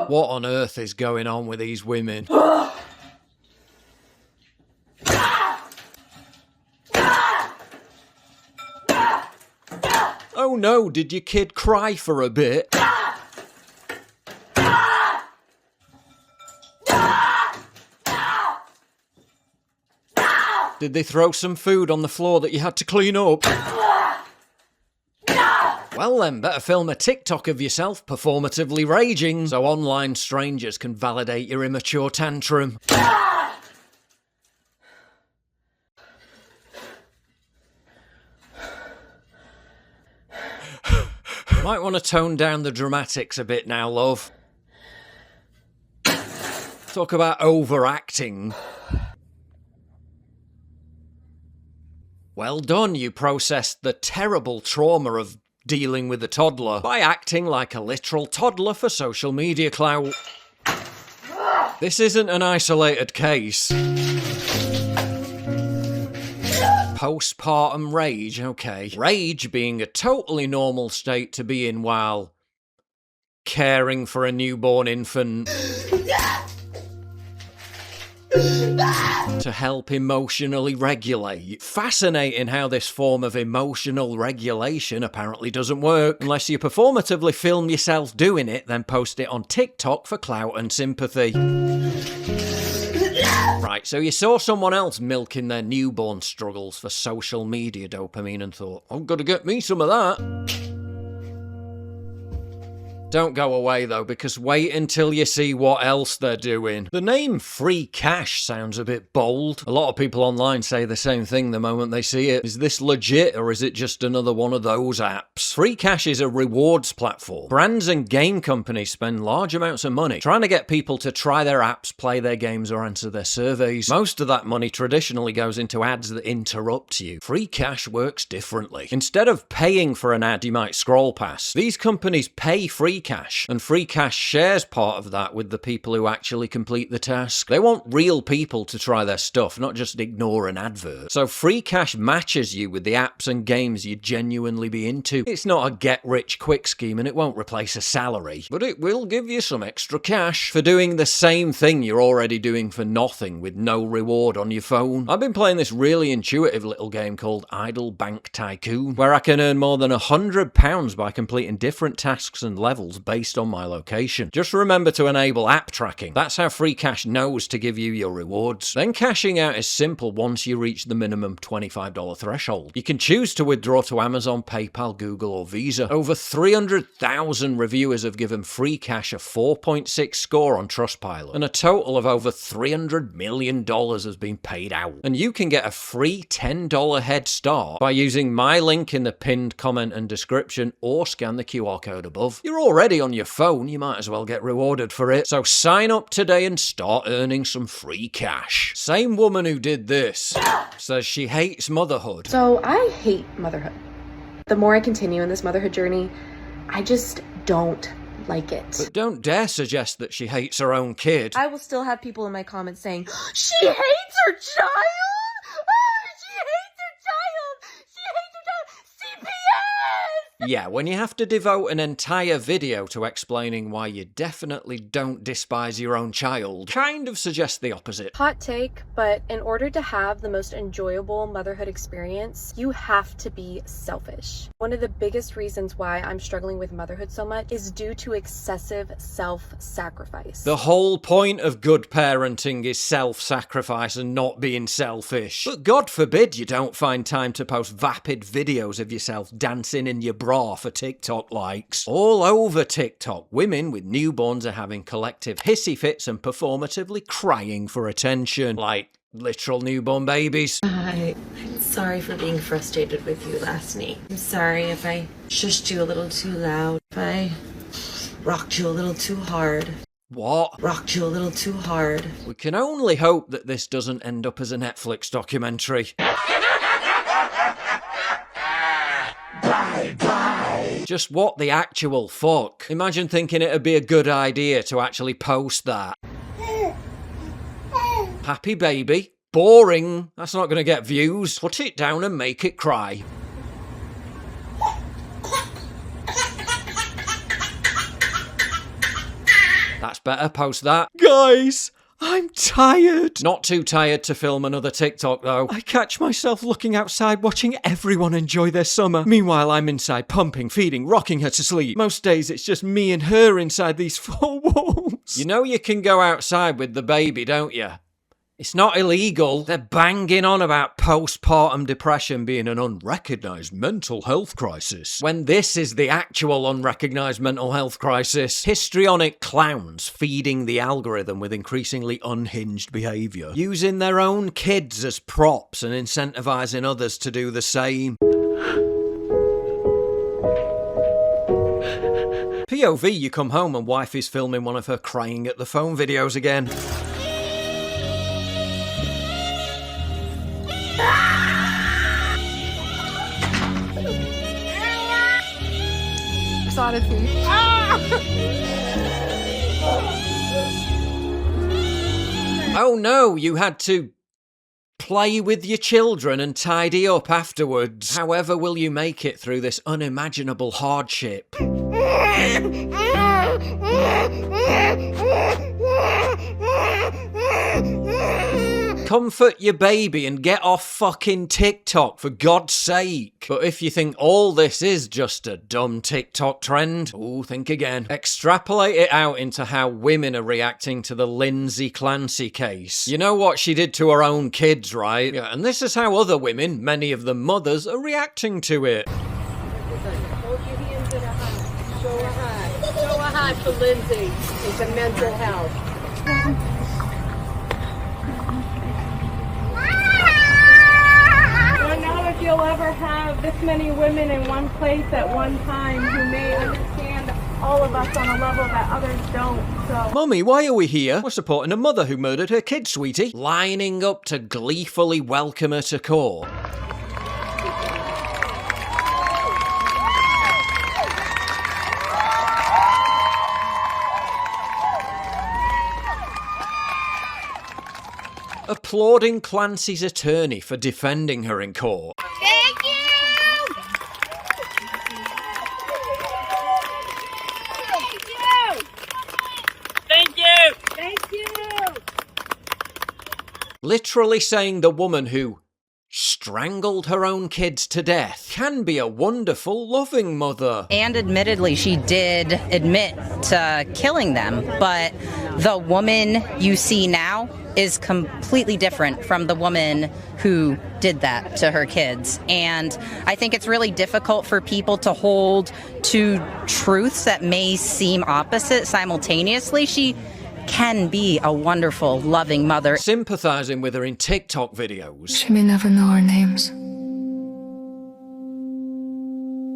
What on earth is going on with these women? Oh no, did your kid cry for a bit? Did they throw some food on the floor that you had to clean up? Well then, better film a TikTok of yourself performatively raging so online strangers can validate your immature tantrum. Might want to tone down the dramatics a bit now, love. Talk about overacting. Well done, you processed the terrible trauma of dealing with a toddler by acting like a literal toddler for social media clout. This isn't an isolated case. Postpartum rage, okay. Rage being a totally normal state to be in while caring for a newborn infant. To help emotionally regulate. Fascinating how this form of emotional regulation apparently doesn't work. Unless you performatively film yourself doing it, then post it on TikTok for clout and sympathy. Right, so you saw someone else milking their newborn struggles for social media dopamine and thought, I'm gonna get me some of that. Don't go away though, because wait until you see what else they're doing. The name Free Cash sounds a bit bold. A lot of people online say the same thing the moment they see it. Is this legit or is it just another one of those apps? Free Cash is a rewards platform. Brands and game companies spend large amounts of money trying to get people to try their apps, play their games or answer their surveys. Most of that money traditionally goes into ads that interrupt you. Free Cash works differently. Instead of paying for an ad you might scroll past, these companies pay Free Cash, and Free Cash shares part of that with the people who actually complete the task. They want real people to try their stuff, not just ignore an advert. So Free Cash matches you with the apps and games you'd genuinely be into. It's not a get-rich-quick scheme and it won't replace a salary, but it will give you some extra cash for doing the same thing you're already doing for nothing with no reward on your phone. I've been playing this really intuitive little game called Idle Bank Tycoon, where I can earn more than £100 by completing different tasks and levels based on my location. Just remember to enable app tracking. That's how Free Cash knows to give you your rewards. Then cashing out is simple once you reach the minimum $25 threshold. You can choose to withdraw to Amazon, PayPal, Google or Visa. Over 300,000 reviewers have given Free Cash a 4.6 score on Trustpilot, and a total of over $300 million has been paid out. And you can get a free $10 head start by using my link in the pinned comment and description or scan the QR code above. You're already on your phone, you might as well get rewarded for it. So sign up today and start earning some free cash. Same woman who did this says she hates motherhood. So I hate motherhood. The more I continue in this motherhood journey, I just don't like it. But don't dare suggest that she hates her own kid. I will still have people in my comments saying, she hates her child? Oh, she hates her child! She hates her child! CPS! Yeah, when you have to devote an entire video to explaining why you definitely don't despise your own child, kind of suggests the opposite. Hot take, but in order to have the most enjoyable motherhood experience, you have to be selfish. One of the biggest reasons why I'm struggling with motherhood so much is due to excessive self-sacrifice. The whole point of good parenting is self-sacrifice and not being selfish. But God forbid you don't find time to post vapid videos of yourself dancing in your bra for TikTok likes. All over TikTok, women with newborns are having collective hissy fits and performatively crying for attention. Like literal newborn babies. I'm sorry for being frustrated with you last night. I'm sorry if I shushed you a little too loud. If I rocked you a little too hard. What? Rocked you a little too hard. We can only hope that this doesn't end up as a Netflix documentary. Just what the actual fuck? Imagine thinking it'd be a good idea to actually post that. Happy baby. Boring. That's not going to get views. Put it down and make it cry. That's better post that. Guys, I'm tired. Not too tired to film another TikTok though. I catch myself looking outside watching everyone enjoy their summer. Meanwhile, I'm inside pumping, feeding, rocking her to sleep. Most days it's just me and her inside these four walls. You know you can go outside with the baby, don't you? It's not illegal. They're banging on about postpartum depression being an unrecognised mental health crisis, when this is the actual unrecognised mental health crisis. Histrionic clowns feeding the algorithm with increasingly unhinged behaviour, using their own kids as props and incentivising others to do the same. POV, you come home and wife is filming one of her crying at the phone videos again. Excited for you. Oh no, you had to play with your children and tidy up afterwards. However will you make it through this unimaginable hardship? Comfort your baby and get off fucking TikTok, for God's sake. But if you think all this is just a dumb TikTok trend, think again. Extrapolate it out into how women are reacting to the Lindsay Clancy case. You know what she did to her own kids, right? Yeah, and this is how other women, many of them mothers, are reacting to it. Hold your hands in a high. Show a high. Show a high for Lindsay. It's a mental health. If you'll ever have this many women in one place at one time who may understand all of us on a level that others don't. So, Mummy, why are we here? We're supporting a mother who murdered her kid, sweetie. Lining up to gleefully welcome her to court. Applauding Clancy's attorney for defending her in court. Thank you! Thank you! Thank you! Literally saying the woman who strangled her own kids to death can be a wonderful, loving mother. And admittedly, she did admit to killing them, but the woman you see now is completely different from the woman who did that to her kids. And I think it's really difficult for people to hold two truths that may seem opposite simultaneously. She can be a wonderful, loving mother. Sympathising with her in TikTok videos. She may never know our names.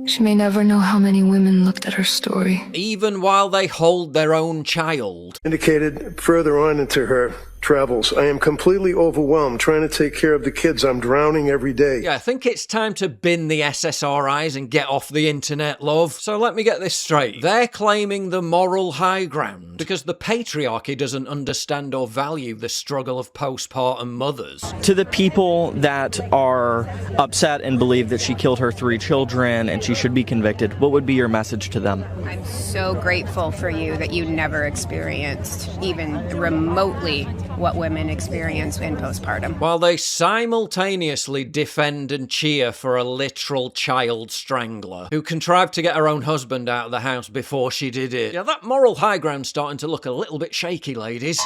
She may never know how many women looked at her story. Even while they hold their own child. Indicated further on into her travels, I am completely overwhelmed trying to take care of the kids. I'm drowning every day. Yeah, I think it's time to bin the SSRIs and get off the internet, love. So let me get this straight. They're claiming the moral high ground because the patriarchy doesn't understand or value the struggle of postpartum mothers. To the people that are upset and believe that she killed her 3 children and she should be convicted, what would be your message to them? I'm so grateful for you that you never experienced even remotely what women experience in postpartum. While they simultaneously defend and cheer for a literal child strangler who contrived to get her own husband out of the house before she did it. Yeah, that moral high ground's starting to look a little bit shaky, ladies.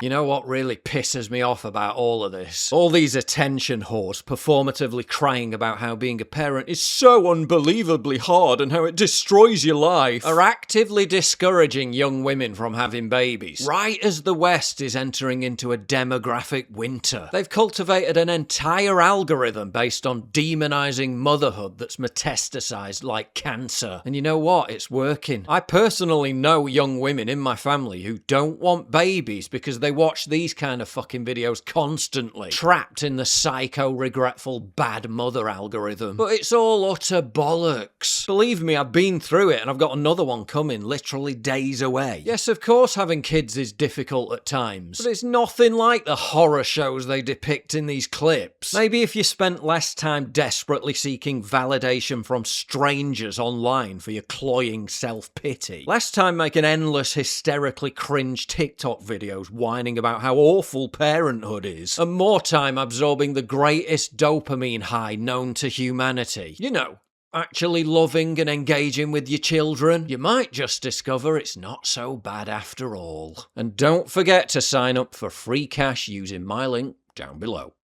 You know what really pisses me off about all of this? All these attention whores performatively crying about how being a parent is so unbelievably hard and how it destroys your life are actively discouraging young women from having babies, right as the West is entering into a demographic winter. They've cultivated an entire algorithm based on demonizing motherhood that's metastasized like cancer. And you know what? It's working. I personally know young women in my family who don't want babies because they watch these kind of fucking videos constantly, trapped in the psycho-regretful bad mother algorithm. But it's all utter bollocks. Believe me, I've been through it and I've got another one coming literally days away. Yes, of course having kids is difficult at times, but it's nothing like the horror shows they depict in these clips. Maybe if you spent less time desperately seeking validation from strangers online for your cloying self-pity, less time making endless hysterically cringe TikTok videos whining about how awful parenthood is, and more time absorbing the greatest dopamine high known to humanity. You know, actually loving and engaging with your children, you might just discover it's not so bad after all. And don't forget to sign up for free cash using my link down below.